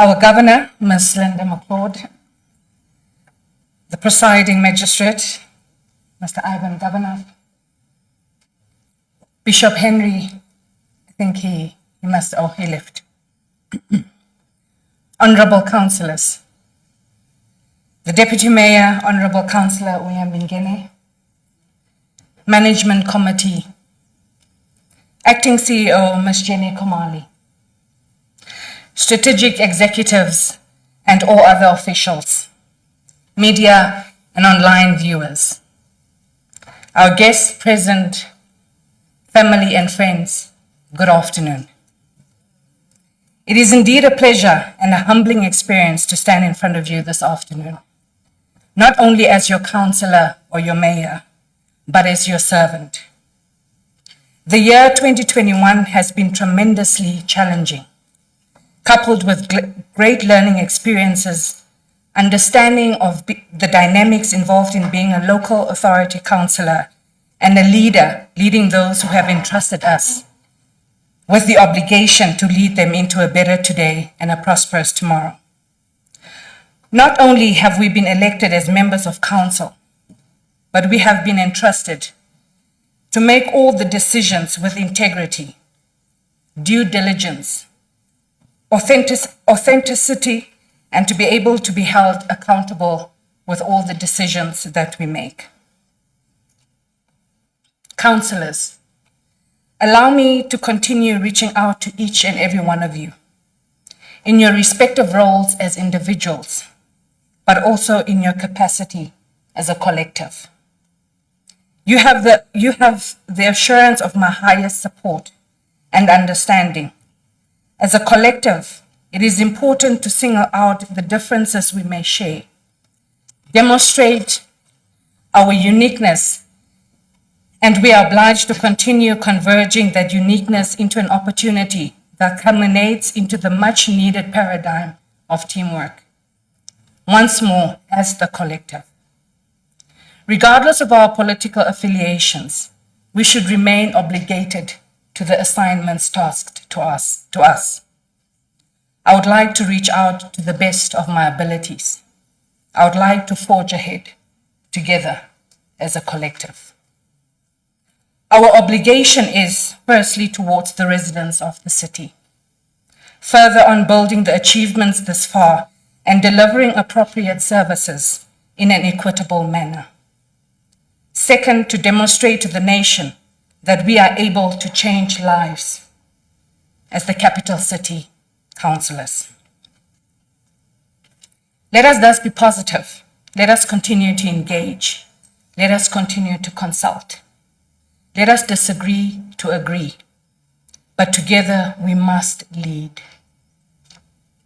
Our Governor, Ms. Linda McLeod, the presiding magistrate, Mr. Ivan Gawanas, Bishop Henry, I think he left. Honorable councillors, the Deputy Mayor, Honorable Councillor Uyambingene, Management Committee, Acting CEO, Ms. Jenny Komali, strategic executives, and all other officials, media and online viewers, our guests present, family and friends, good afternoon. It is indeed a pleasure and a humbling experience to stand in front of you this afternoon, not only as your councillor or your mayor, but as your servant. The year 2021 has been tremendously challenging, coupled with great learning experiences, understanding of the dynamics involved in being a local authority councillor and a leader leading those who have entrusted us with the obligation to lead them into a better today and a prosperous tomorrow. Not only have we been elected as members of council, but we have been entrusted to make all the decisions with integrity, due diligence, authenticity, and to be able to be held accountable with all the decisions that we make. Councillors, allow me to continue reaching out to each and every one of you in your respective roles as individuals, but also in your capacity as a collective. You have the assurance of my highest support and understanding. As a collective, it is important to single out the differences we may share, demonstrate our uniqueness, and we are obliged to continue converging that uniqueness into an opportunity that culminates into the much needed paradigm of teamwork. Once more, as the collective. Regardless of our political affiliations, we should remain obligated to the assignments tasked to us. I would like to reach out to the best of my abilities. I would like to forge ahead together as a collective. Our obligation is, firstly, towards the residents of the city. Further on building the achievements this far and delivering appropriate services in an equitable manner. Second, to demonstrate to the nation that we are able to change lives as the capital city councillors. Let us thus be positive. Let us continue to engage. Let us continue to consult. Let us disagree to agree. But together we must lead.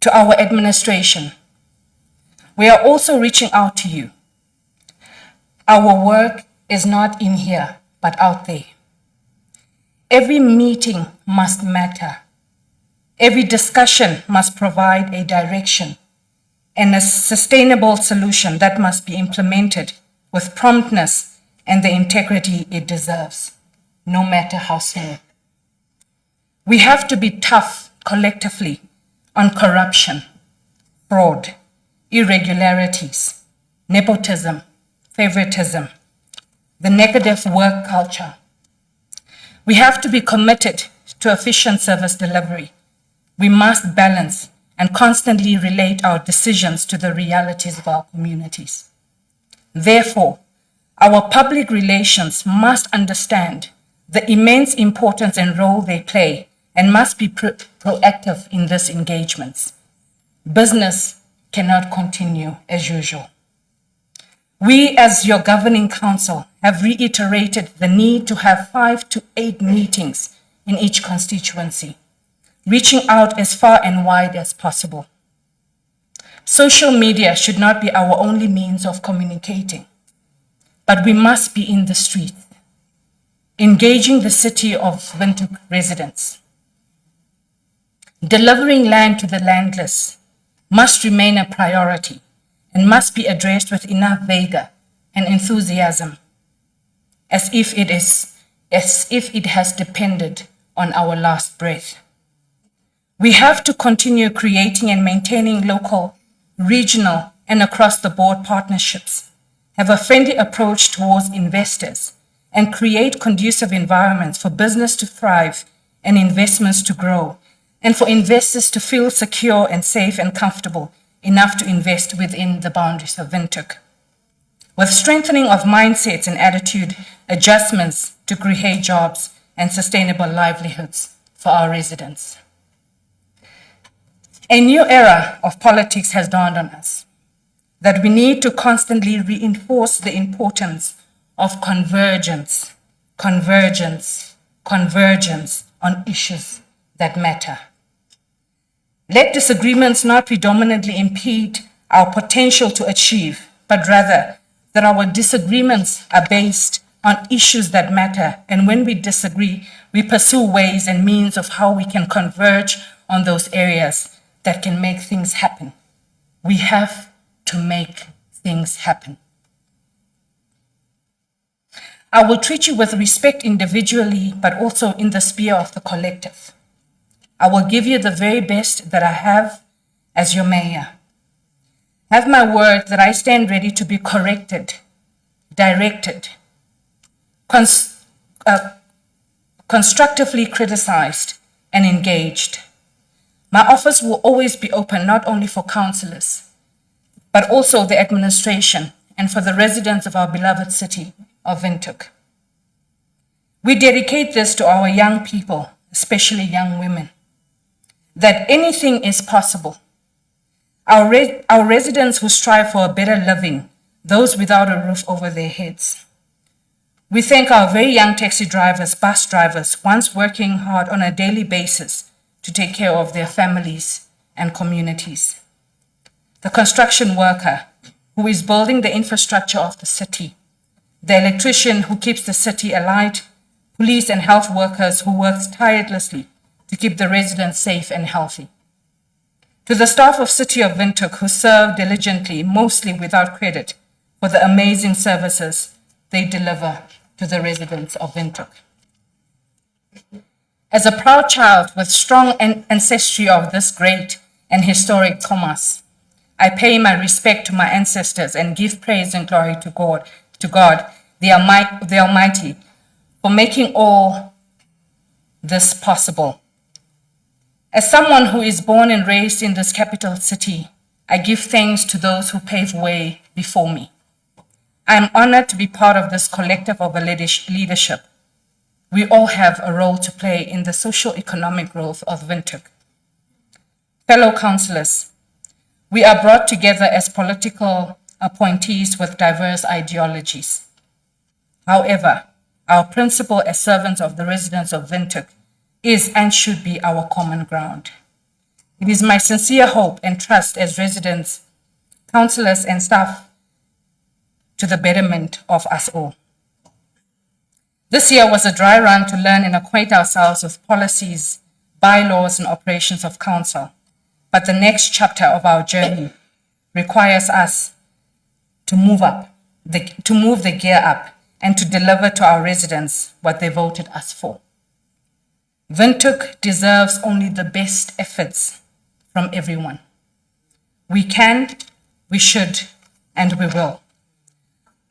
To our administration, we are also reaching out to you. Our work is not in here, but out there. Every meeting must matter. Every discussion must provide a direction and a sustainable solution that must be implemented with promptness and the integrity it deserves, no matter how small. We have to be tough collectively on corruption, fraud, irregularities, nepotism, favoritism, the negative work culture. We have to be committed to efficient service delivery. We must balance and constantly relate our decisions to the realities of our communities. Therefore, our public relations must understand the immense importance and role they play and must be proactive in these engagements. Business cannot continue as usual. We, as your governing council, have reiterated the need to have 5 to 8 meetings in each constituency, reaching out as far and wide as possible. Social media should not be our only means of communicating, but we must be in the street, engaging the city of Windhoek residents. Delivering land to the landless must remain a priority and must be addressed with enough vigor and enthusiasm, as if it has depended on our last breath. We have to continue creating and maintaining local, regional, and across-the-board partnerships, have a friendly approach towards investors, and create conducive environments for business to thrive and investments to grow, and for investors to feel secure and safe and comfortable enough to invest within the boundaries of Windhoek. With strengthening of mindsets and attitude adjustments to create jobs and sustainable livelihoods for our residents. A new era of politics has dawned on us, that we need to constantly reinforce the importance of convergence on issues that matter. Let disagreements not predominantly impede our potential to achieve, but rather that our disagreements are based on issues that matter, and when we disagree, we pursue ways and means of how we can converge on those areas that can make things happen. We have to make things happen. I will treat you with respect individually, but also in the sphere of the collective. I will give you the very best that I have as your mayor. Have my word that I stand ready to be corrected, directed, constructively criticized, and engaged. My office will always be open not only for councillors, but also the administration and for the residents of our beloved city of Windhoek. We dedicate this to our young people, especially young women, that anything is possible. Our residents who strive for a better living, those without a roof over their heads. We thank our very young taxi drivers, bus drivers, once working hard on a daily basis to take care of their families and communities. The construction worker who is building the infrastructure of the city, the electrician who keeps the city alight, police and health workers who work tirelessly to keep the residents safe and healthy. To the staff of City of Windhoek who serve diligently, mostly without credit, for the amazing services they deliver to the residents of Windhoek. As a proud child with strong ancestry of this great and historic commerce, I pay my respect to my ancestors and give praise and glory to God, the Almighty, for making all this possible. As someone who is born and raised in this capital city, I give thanks to those who paved way before me. I am honored to be part of this collective of leadership. We all have a role to play in the socio-economic growth of Windhoek. Fellow councillors, we are brought together as political appointees with diverse ideologies. However, our principle as servants of the residents of Windhoek is and should be our common ground. It is my sincere hope and trust as residents, councillors and staff to the betterment of us all. This year was a dry run to learn and acquaint ourselves with policies, bylaws and operations of council. But the next chapter of our journey requires us to move the gear up and to deliver to our residents what they voted us for. Windhoek deserves only the best efforts from everyone. We can, we should, and we will.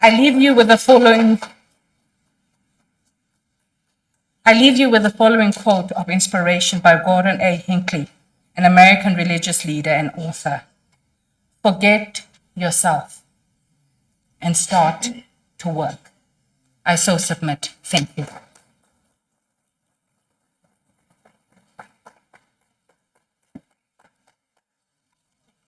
I leave you with the following quote of inspiration by Gordon A. Hinckley, an American religious leader and author. Forget yourself and start to work. I so submit. Thank you.